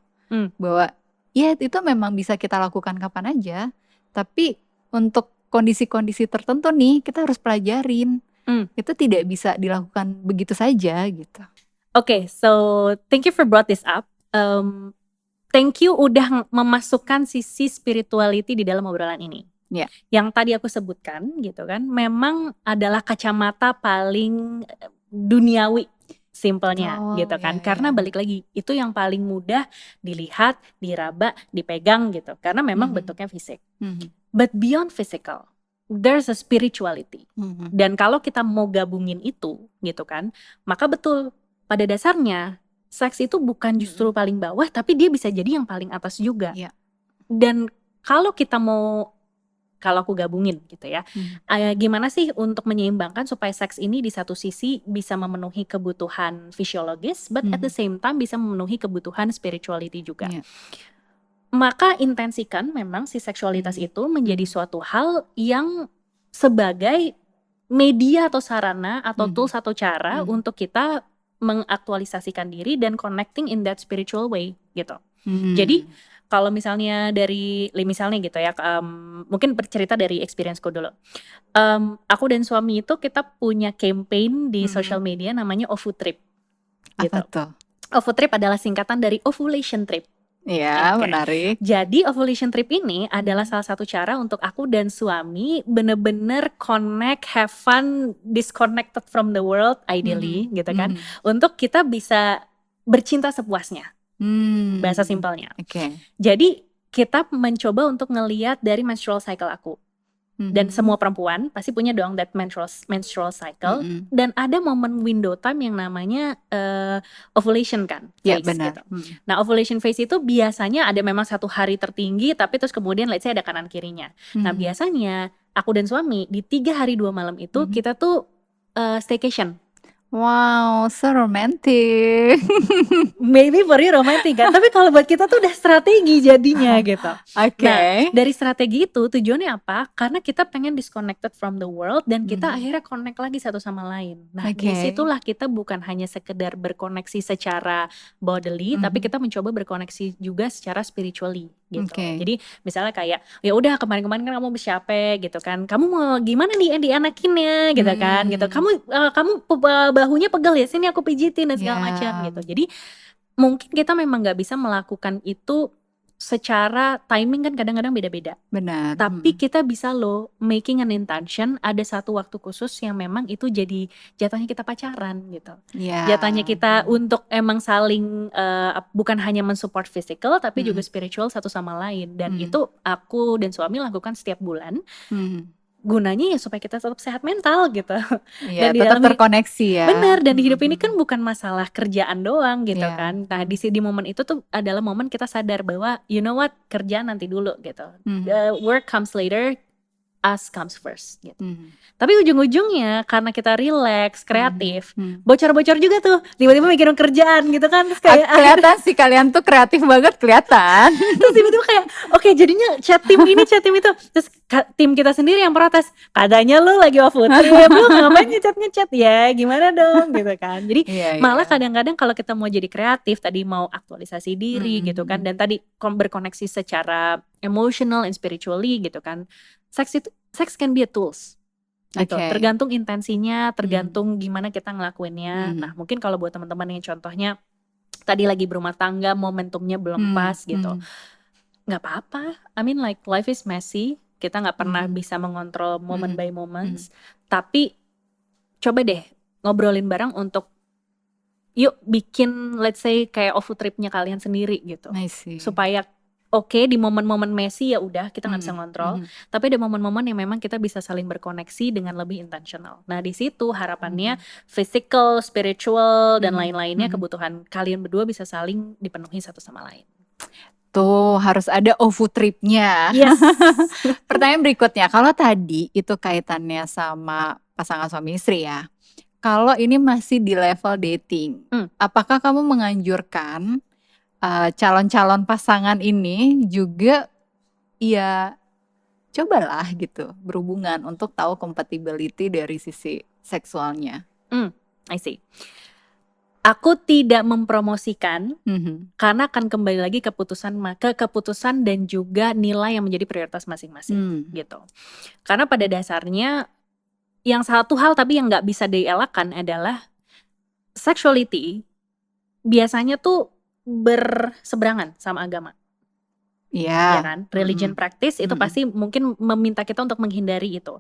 Bahwa ya itu memang bisa kita lakukan kapan aja, tapi untuk kondisi-kondisi tertentu nih kita harus pelajarin. Itu tidak bisa dilakukan begitu saja gitu. Okay, so thank you for brought this up. Thank you udah memasukkan sisi spirituality di dalam obrolan ini. Yang tadi aku sebutkan gitu kan, memang adalah kacamata paling duniawi, simpelnya gitu kan. Karena balik lagi, itu yang paling mudah dilihat, diraba, dipegang gitu. Karena memang bentuknya fisik. But beyond physical, there's a spirituality. Dan kalau kita mau gabungin itu gitu kan, maka betul, pada dasarnya seks itu bukan justru paling bawah, tapi dia bisa jadi yang paling atas juga. Dan kalau aku gabungin gitu ya, gimana sih untuk menyeimbangkan supaya seks ini di satu sisi bisa memenuhi kebutuhan fisiologis, but at the same time bisa memenuhi kebutuhan spirituality juga. Maka intensikan memang si seksualitas itu menjadi suatu hal yang sebagai media atau sarana atau Mhm. tools atau cara Mhm. untuk kita mengaktualisasikan diri dan connecting in that spiritual way gitu. Jadi kalau misalnya misalnya gitu ya, mungkin bercerita dari experience-ku dulu. Aku dan suami itu kita punya campaign di social media namanya OVU Trip gitu. Apa tuh? OVU Trip adalah singkatan dari ovulation trip. Iya, Oke. menarik. Jadi ovulation trip ini adalah salah satu cara untuk aku dan suami bener-bener connect, have fun, disconnected from the world ideally gitu kan. Untuk kita bisa bercinta sepuasnya. Bahasa simpelnya. Oke. Jadi kita mencoba untuk ngeliat dari menstrual cycle aku. Dan semua perempuan pasti punya dong that menstrual cycle. Dan ada momen window time yang namanya ovulation kan, Ya, phase benar. gitu. Nah ovulation phase itu biasanya ada memang satu hari tertinggi, tapi terus kemudian let's say ada kanan kirinya. Nah biasanya aku dan suami di 3 hari 2 malam itu kita tuh staycation. Wow, so romantic. Maybe for you romantic kan, tapi kalau buat kita tuh udah strategi jadinya gitu. Oke. Nah, dari strategi itu tujuannya apa? Karena kita pengen disconnected from the world dan kita akhirnya connect lagi satu sama lain. Nah, disitulah kita bukan hanya sekedar berkoneksi secara bodily, tapi kita mencoba berkoneksi juga secara spiritually gitu. Jadi misalnya kayak ya udah kemarin-kemarin kan kamu bersiape gitu kan, kamu mau gimana nih dianakinnya gitu kan, gitu. Kamu bahunya pegel ya, sini aku pijitin dan segala macam gitu. Jadi mungkin kita memang nggak bisa melakukan itu secara timing kan kadang-kadang beda-beda. Benar. Tapi kita bisa loh making an intention, ada satu waktu khusus yang memang itu jadi jatahnya kita pacaran gitu. Jatahnya kita untuk emang saling bukan hanya mensupport physical tapi juga spiritual satu sama lain. Dan itu aku dan suami lakukan setiap bulan. Gunanya ya supaya kita tetap sehat mental gitu. Iya, Dan di tetap dalam terkoneksi ya. bener, dan di hidup ini kan bukan masalah kerjaan doang gitu kan. Nah di momen itu tuh adalah momen kita sadar bahwa you know what, kerjaan nanti dulu gitu. Work comes later, us comes first gitu. Tapi ujung-ujungnya karena kita relax, kreatif, bocor-bocor juga tuh, tiba-tiba mikirin kerjaan gitu kan. Terus kayak kelihatan sih kalian tuh kreatif banget, kelihatan. Terus tiba-tiba kayak oke, jadinya chat tim ini, chat tim itu. Terus tim kita sendiri yang protes, katanya lu lagi OVU trip, lu ngapain ngechat ya, gimana dong gitu kan. Jadi malah kadang-kadang kalau kita mau jadi kreatif, tadi mau aktualisasi diri gitu kan, dan tadi berkoneksi secara emotional and spiritually gitu kan, sex can be a tools gitu. Tergantung intensinya, tergantung gimana kita ngelakuinnya. Nah mungkin kalau buat teman-teman yang contohnya tadi lagi berumah tangga, momentumnya belum pas gitu, nggak apa-apa. I mean like life is messy, kita nggak pernah bisa mengontrol moment by moments. Tapi coba deh ngobrolin bareng untuk yuk bikin let's say kayak OVU tripnya kalian sendiri gitu, supaya oke, di momen-momen messy ya udah kita nggak bisa ngontrol, tapi ada momen-momen yang memang kita bisa saling berkoneksi dengan lebih intentional. Nah di situ harapannya physical, spiritual dan lain-lainnya, kebutuhan kalian berdua bisa saling dipenuhi satu sama lain. Tuh harus ada OVU tripnya. Yes. Pertanyaan berikutnya, kalau tadi itu kaitannya sama pasangan suami istri ya, kalau ini masih di level dating, apakah kamu menganjurkan calon-calon pasangan ini juga ya cobalah gitu berhubungan untuk tahu compatibility dari sisi seksualnya? I see. Aku tidak mempromosikan karena akan kembali lagi ke keputusan dan juga nilai yang menjadi prioritas masing-masing gitu. Karena pada dasarnya yang satu hal tapi yang nggak bisa dielakkan adalah sexuality biasanya tuh berseberangan sama agama. Ya kan? Religion practice itu pasti mungkin meminta kita untuk menghindari itu.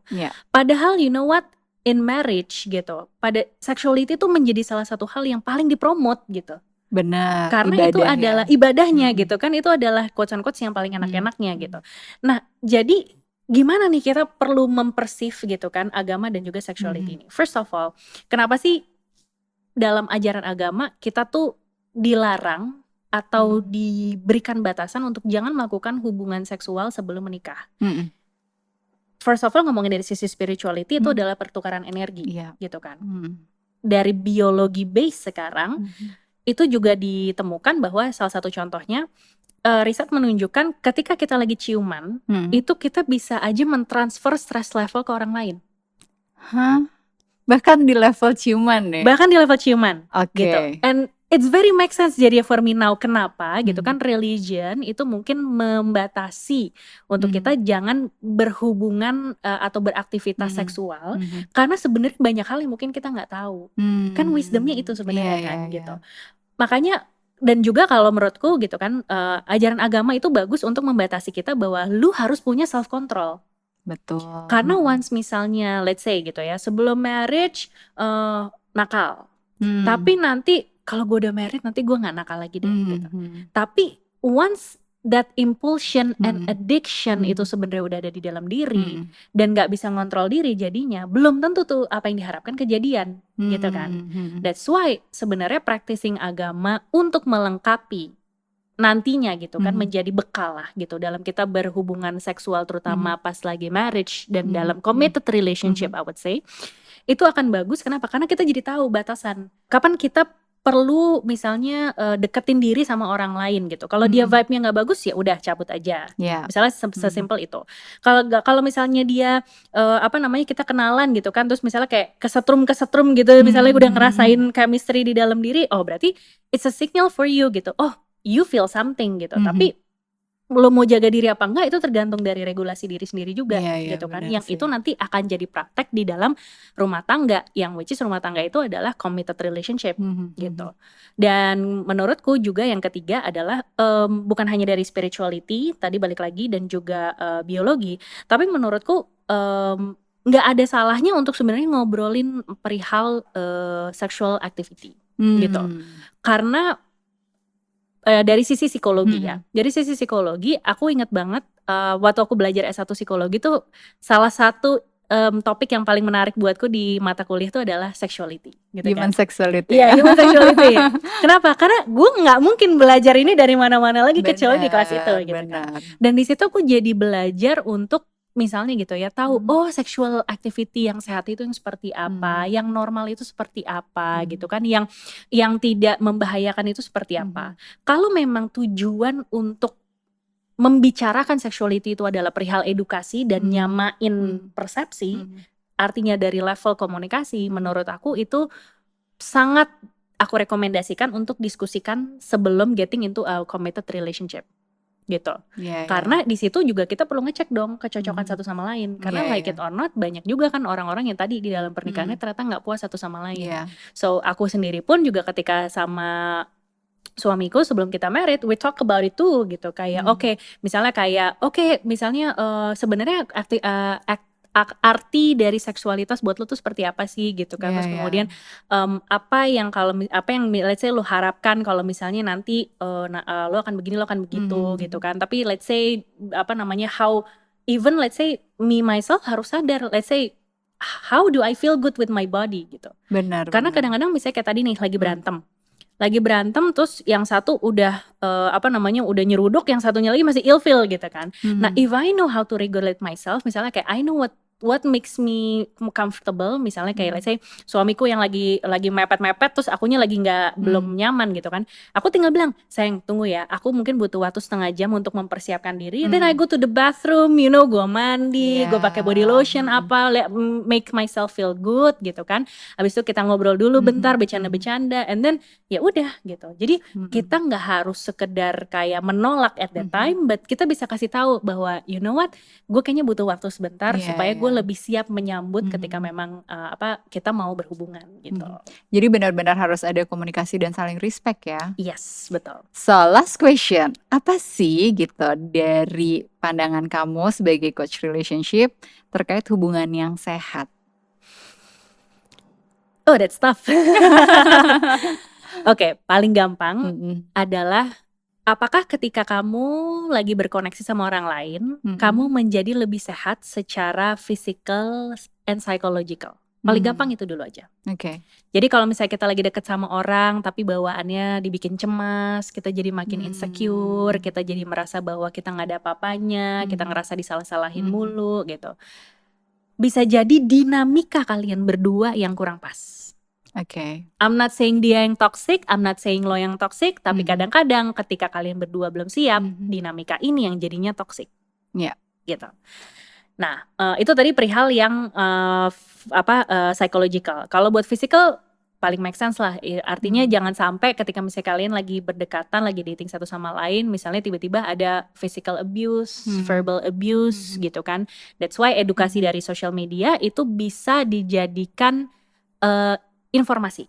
Padahal you know what, in marriage gitu, pada sexuality itu menjadi salah satu hal yang paling dipromot gitu. Benar. Karena itu adalah ibadahnya gitu kan, itu adalah quotes-unquotes yang paling enak-enaknya gitu. Nah jadi gimana nih kita perlu mempersif gitu kan agama dan juga sexuality ini. First of all, kenapa sih dalam ajaran agama kita tuh dilarang atau diberikan batasan untuk jangan melakukan hubungan seksual sebelum menikah? First of all, ngomongin dari sisi spirituality itu adalah pertukaran energi gitu kan. Dari biologi base sekarang itu juga ditemukan bahwa salah satu contohnya riset menunjukkan ketika kita lagi ciuman itu kita bisa aja mentransfer stress level ke orang lain. Hah? Bahkan di level ciuman ya? Bahkan di level ciuman Oke. gitu. And it's very make sense jadi for me now. Kenapa gitu kan, religion itu mungkin membatasi untuk kita jangan berhubungan atau beraktivitas seksual, karena sebenarnya banyak hal yang mungkin kita nggak tahu. Kan wisdomnya itu sebenarnya Iya, kan iya, gitu. Makanya, dan juga kalau menurutku gitu kan, ajaran agama itu bagus untuk membatasi kita bahwa lu harus punya self control. Betul. Karena once misalnya let's say gitu ya, sebelum marriage nakal, tapi nanti kalau gue udah married nanti gue nggak nakal lagi deh gitu. Tapi once that impulsion and addiction itu sebenarnya udah ada di dalam diri dan nggak bisa ngontrol diri, jadinya belum tentu tuh apa yang diharapkan kejadian gitu kan. That's why sebenarnya practicing agama untuk melengkapi nantinya gitu kan, menjadi bekal lah gitu dalam kita berhubungan seksual, terutama pas lagi marriage dan dalam committed relationship, I would say itu akan bagus. Kenapa? Karena kita jadi tahu batasan kapan kita perlu misalnya deketin diri sama orang lain gitu. Kalau dia vibe-nya nggak bagus, ya udah cabut aja. Misalnya sesimpel itu. Kalau misalnya dia kita kenalan gitu kan, terus misalnya kayak kesetrum gitu, misalnya udah ngerasain chemistry di dalam diri, oh berarti it's a signal for you gitu. Oh, you feel something gitu. Tapi lo mau jaga diri apa enggak itu tergantung dari regulasi diri sendiri juga gitu kan. Yang itu nanti akan jadi praktek di dalam rumah tangga, yang which is rumah tangga itu adalah committed relationship gitu. Dan menurutku juga yang ketiga adalah bukan hanya dari spirituality tadi balik lagi dan juga biologi, tapi menurutku nggak ada salahnya untuk sebenarnya ngobrolin perihal sexual activity gitu. Karena dari sisi psikologi ya. Dari sisi psikologi, aku inget banget waktu aku belajar S1 psikologi tuh salah satu topik yang paling menarik buatku di mata kuliah itu adalah sexuality gitu Human kan. sexuality. Iya, human sexuality. Kenapa? Karena gue nggak mungkin belajar ini dari mana-mana lagi kecuali di kelas itu gitu kan. Dan di situ aku jadi belajar untuk misalnya gitu ya, tahu oh sexual activity yang sehat itu yang seperti apa, yang normal itu seperti apa gitu kan, yang tidak membahayakan itu seperti apa. Kalau memang tujuan untuk membicarakan sexuality itu adalah perihal edukasi dan nyamain persepsi, artinya dari level komunikasi, menurut aku itu sangat aku rekomendasikan untuk diskusikan sebelum getting into a committed relationship gitu. Karena di situ juga kita perlu ngecek dong kecocokan satu sama lain. Karena like it or not, banyak juga kan orang-orang yang tadi di dalam pernikahannya ternyata nggak puas satu sama lain. So aku sendiri pun juga ketika sama suamiku sebelum kita married, we talk about it too gitu. Kayak misalnya sebenarnya arti dari seksualitas buat lo tuh seperti apa sih gitu kan. Terus kemudian apa yang let's say lo harapkan kalau misalnya nanti lo akan begini, lo akan begitu gitu kan. Tapi let's say how even let's say me myself harus sadar, let's say how do I feel good with my body gitu. Karena kadang-kadang misalnya kayak tadi nih lagi berantem terus yang satu udah udah nyeruduk, yang satunya lagi masih ilfeel gitu kan. Nah, if I know how to regulate myself, misalnya kayak I know what makes me comfortable, misalnya kayak let's say suamiku yang lagi mepet-mepet terus akunya lagi belum nyaman gitu kan. Aku tinggal bilang, sayang tunggu ya, aku mungkin butuh waktu setengah jam untuk mempersiapkan diri. Then I go to the bathroom, gue mandi, gue pakai body lotion make myself feel good gitu kan. Habis itu kita ngobrol dulu bentar, bercanda-bercanda, and then ya udah gitu. Jadi kita nggak harus sekedar kayak menolak at that time, but kita bisa kasih tahu bahwa you know what, gue kayaknya butuh waktu sebentar supaya gue lebih siap menyambut ketika memang kita mau berhubungan gitu. Jadi benar-benar harus ada komunikasi dan saling respect ya. Yes, betul. So last question, apa sih gitu dari pandangan kamu sebagai coach relationship terkait hubungan yang sehat? Oh, that's tough. Oke, paling gampang adalah apakah ketika kamu lagi berkoneksi sama orang lain, kamu menjadi lebih sehat secara physical and psychological? Paling gampang itu dulu aja. Jadi kalau misalnya kita lagi deket sama orang tapi bawaannya dibikin cemas, kita jadi makin insecure, kita jadi merasa bahwa kita nggak ada apa-apanya, kita ngerasa disalah-salahin mulu gitu. Bisa jadi dinamika kalian berdua yang kurang pas. I'm not saying dia yang toxic, I'm not saying lo yang toxic, tapi kadang-kadang ketika kalian berdua belum siap, dinamika ini yang jadinya toxic. Gitu. Nah, itu tadi perihal yang psychological. Kalau buat physical paling make sense lah. Artinya jangan sampai ketika misalnya kalian lagi berdekatan, lagi dating satu sama lain, misalnya tiba-tiba ada physical abuse, verbal abuse gitu kan. That's why edukasi dari social media itu bisa dijadikan informasi.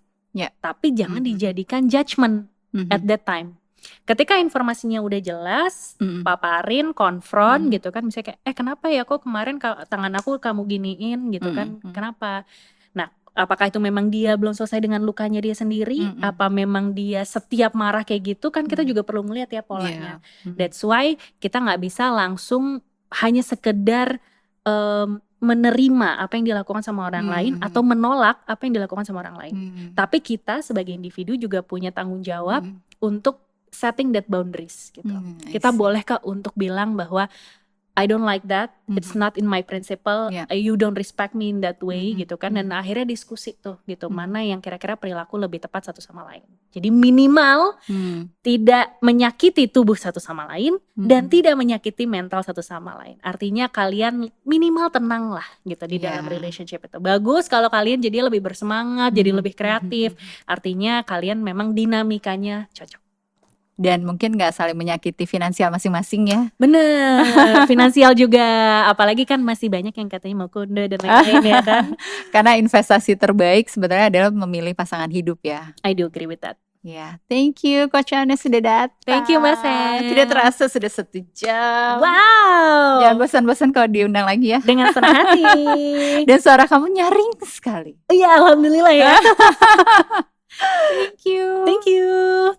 Tapi jangan dijadikan judgment at that time. Ketika informasinya udah jelas, paparin, konfront gitu kan, misalnya kayak kenapa ya kok kemarin tangan aku kamu giniin gitu kan, kenapa? Nah, apakah itu memang dia belum selesai dengan lukanya dia sendiri, apa memang dia setiap marah kayak gitu kan, kita juga perlu ngeliat ya polanya. That's why kita nggak bisa langsung hanya sekedar menerima apa yang dilakukan sama orang lain atau menolak apa yang dilakukan sama orang lain. Tapi kita sebagai individu juga punya tanggung jawab untuk setting that boundaries gitu. Kita bolehkah untuk bilang bahwa I don't like that, it's not in my principle, you don't respect me in that way gitu kan. Dan akhirnya diskusi tuh gitu, mana yang kira-kira perilaku lebih tepat satu sama lain. Jadi minimal tidak menyakiti tubuh satu sama lain dan tidak menyakiti mental satu sama lain. Artinya kalian minimal tenang lah gitu di dalam relationship itu. Bagus kalau kalian jadi lebih bersemangat, jadi lebih kreatif. Artinya kalian memang dinamikanya cocok. Dan mungkin gak saling menyakiti finansial masing-masing ya. Bener, finansial juga. Apalagi kan masih banyak yang katanya mau kode dan lain-lain ya kan. Karena investasi terbaik sebenarnya adalah memilih pasangan hidup ya. I do agree with that. Ya, thank you Coach Ana sudah datang. Thank you Mbak Sen. Tidak terasa sudah 1 jam. Wow. Jangan bosan-bosan kalau diundang lagi ya. Dengan senang hati. Dan suara kamu nyaring sekali. Iya, alhamdulillah ya. Thank you. Thank you.